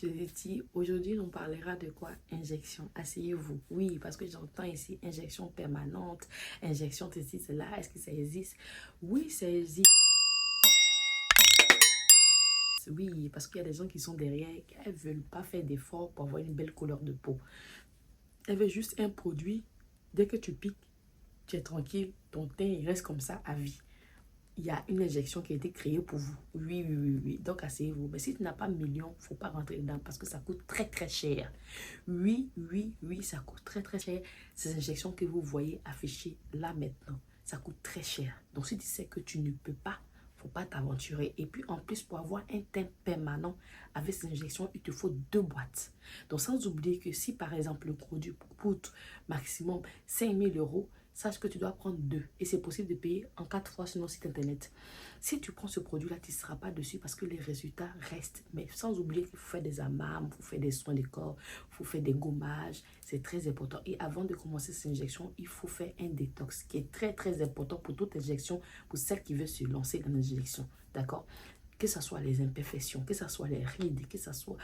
je l'ai dit, aujourd'hui, on parlera de quoi? Injection. Asseyez-vous. Oui, parce que j'entends ici injection permanente, injection ceci, cela. Est-ce que ça existe? Oui, ça existe. Oui, parce qu'il y a des gens qui sont derrière, elles ne veulent pas faire d'efforts pour avoir une belle couleur de peau. Elles veulent juste un produit. Dès que tu piques, tu es tranquille. Ton teint, il reste comme ça à vie. Il y a une injection qui a été créée pour vous. Oui, oui, oui, oui. Donc, asseyez-vous. Mais si tu n'as pas million, il ne faut pas rentrer dedans parce que ça coûte très, très cher. Oui, oui, oui, ça coûte très, très cher. Ces injections que vous voyez affichées là maintenant, ça coûte très cher. Donc, si tu sais que tu ne peux pas, il ne faut pas t'aventurer. Et puis, en plus, pour avoir un teint permanent avec ces injections, il te faut 2 boîtes. Donc, sans oublier que si, par exemple, le produit coûte maximum 5 000 euros, sache que tu dois prendre 2. Et c'est possible de payer en 4 fois sur notre site internet. Si tu prends ce produit-là, tu ne seras pas dessus parce que les résultats restent. Mais sans oublier qu'il faut faire des amams, il faut faire des soins de corps, il faut faire des gommages. C'est très important. Et avant de commencer cette injection, il faut faire un détox qui est très, très important pour toute injection, pour celle qui veut se lancer dans l'injection. D'accord? Que ce soit les imperfections, que ce soit les rides, que ce soit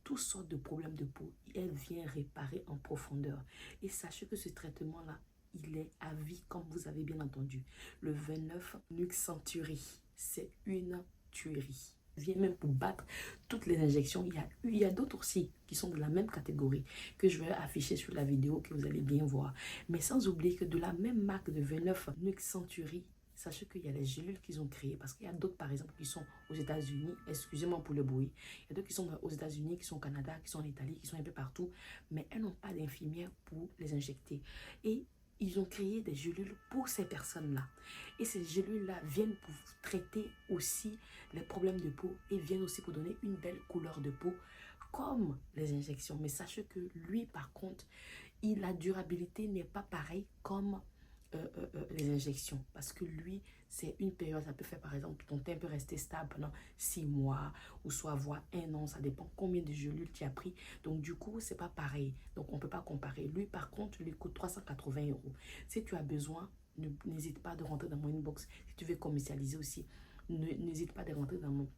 toutes sortes de problèmes de peau, elle vient réparer en profondeur. Et sachez que ce traitement-là, il est à vie, comme vous avez bien entendu. Le 29 Luxenturi, c'est une tuerie. Il vient même pour battre toutes les injections. Il y a d'autres aussi qui sont de la même catégorie que je vais afficher sur la vidéo que vous allez bien voir. Mais sans oublier que de la même marque de 29 Luxenturi, sachez qu'il y a les gélules qu'ils ont créées parce qu'il y a d'autres, par exemple, qui sont aux États-Unis. Excusez-moi pour le bruit. Il y a d'autres qui sont aux États-Unis, qui sont au Canada, qui sont en Italie, qui sont un peu partout. Mais elles n'ont pas d'infirmière pour les injecter. Et ils ont créé des gélules pour ces personnes-là. Et ces gélules-là viennent pour traiter aussi les problèmes de peau et viennent aussi pour donner une belle couleur de peau comme les injections. Mais sachez que lui, par contre, la durabilité n'est pas pareille comme les injections. Parce que lui, c'est une période, ça peut faire par exemple, ton teint peut rester stable pendant 6 mois ou soit avoir 1 an, ça dépend combien de gélules tu as pris. Donc du coup, c'est pas pareil. Donc on ne peut pas comparer. Lui, par contre, lui coûte 380 euros. Si tu as besoin, n'hésite pas de rentrer dans mon inbox. Si tu veux commercialiser aussi, n'hésite pas de rentrer dans mon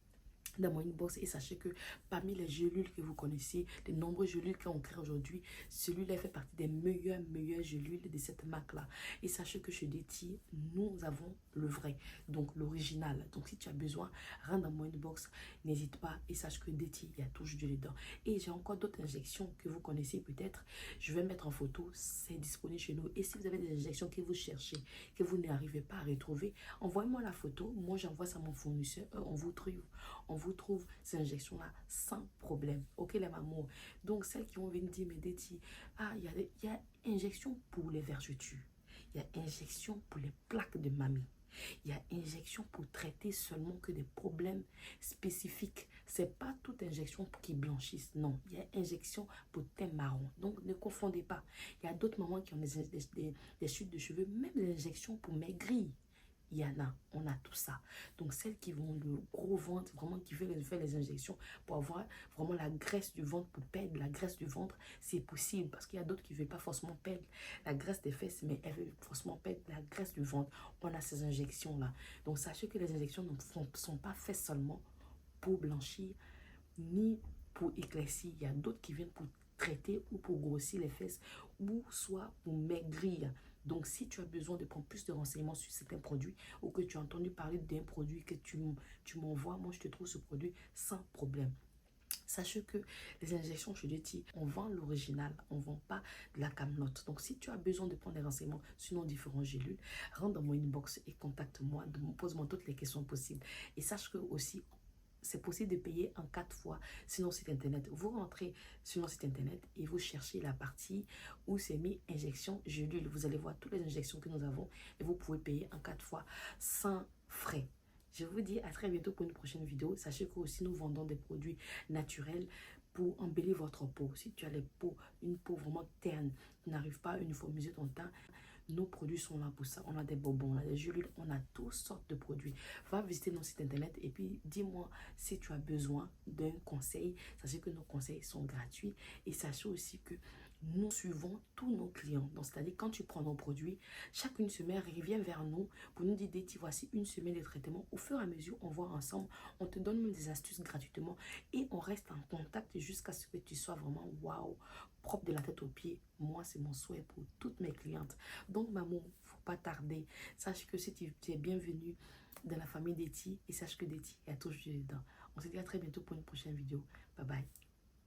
inbox et sachez que parmi les gélules que vous connaissez, les nombreuses gélules qu'on crée aujourd'hui, celui-là fait partie des meilleures gélules de cette marque-là. Et sachez que chez Deti, nous avons le vrai, donc l'original. Donc si tu as besoin, rentre dans mon inbox, n'hésite pas et sache que Deti, il y a toujours du dedans. Et j'ai encore d'autres injections que vous connaissez peut-être. Je vais mettre en photo, c'est disponible chez nous. Et si vous avez des injections que vous cherchez, que vous n'arrivez pas à retrouver, envoyez-moi la photo. Moi, j'envoie ça à mon fournisseur. On vous trouve ces injections-là sans problème. Ok, les mamans. Donc, celles qui vont venir dire, mais Deti, ah, il y a injection pour les vergetures. Il y a injection pour les plaques de mamie. Il y a injection pour traiter seulement que des problèmes spécifiques. C'est pas toute injection qui blanchisse. Non, il y a injection pour teint marron. Donc, ne confondez pas. Il y a d'autres mamans qui ont des chutes de cheveux, même des injections pour maigrir. Il y en a, on a tout ça. Donc, celles qui vont le gros ventre, vraiment qui veulent faire les injections pour avoir vraiment la graisse du ventre, pour perdre la graisse du ventre, c'est possible. Parce qu'il y a d'autres qui ne veulent pas forcément perdre la graisse des fesses, mais elles veulent forcément perdre la graisse du ventre. On a ces injections-là. Donc, sachez que les injections ne sont pas faites seulement pour blanchir, ni pour éclaircir. Il y a d'autres qui viennent pour traiter ou pour grossir les fesses, ou soit pour maigrir. Donc, si tu as besoin de prendre plus de renseignements sur certains produits ou que tu as entendu parler d'un produit que tu m'envoies, moi, je te trouve ce produit sans problème. Sachez que les injections chez Deti, on vend l'original, on ne vend pas de la camelote. Donc, si tu as besoin de prendre des renseignements sur nos différentes gélules, rentre dans mon inbox et contacte-moi, pose-moi toutes les questions possibles. Et sache que aussi, c'est possible de payer en 4 fois sur notre site internet. Vous rentrez sur notre site internet et vous cherchez la partie où c'est mis injection gélule. Vous allez voir toutes les injections que nous avons et vous pouvez payer en 4 fois sans frais. Je vous dis à très bientôt pour une prochaine vidéo. Sachez que aussi nous vendons des produits naturels pour embellir votre peau. Si tu as une peau vraiment terne, tu n'arrives pas à uniformiser ton teint, nos produits sont là pour ça. On a des bonbons, on a des gélules, on a toutes sortes de produits. Va visiter notre site internet et puis dis-moi si tu as besoin d'un conseil. Sachez que nos conseils sont gratuits et sachez aussi que nous suivons tous nos clients. Donc, c'est-à-dire, quand tu prends nos produits, chaque une semaine, reviens vers nous pour nous dire, Betty, voici une semaine de traitement. Au fur et à mesure, on voit ensemble, on te donne même des astuces gratuitement et on reste en contact jusqu'à ce que tu sois vraiment, waouh, propre de la tête aux pieds. Moi, c'est mon souhait pour toutes mes clientes. Donc, maman, faut pas tarder. Sache que si tu es bienvenue dans la famille d'Etty et sache que d'Etty est toujours dedans. On se dit à très bientôt pour une prochaine vidéo. Bye bye.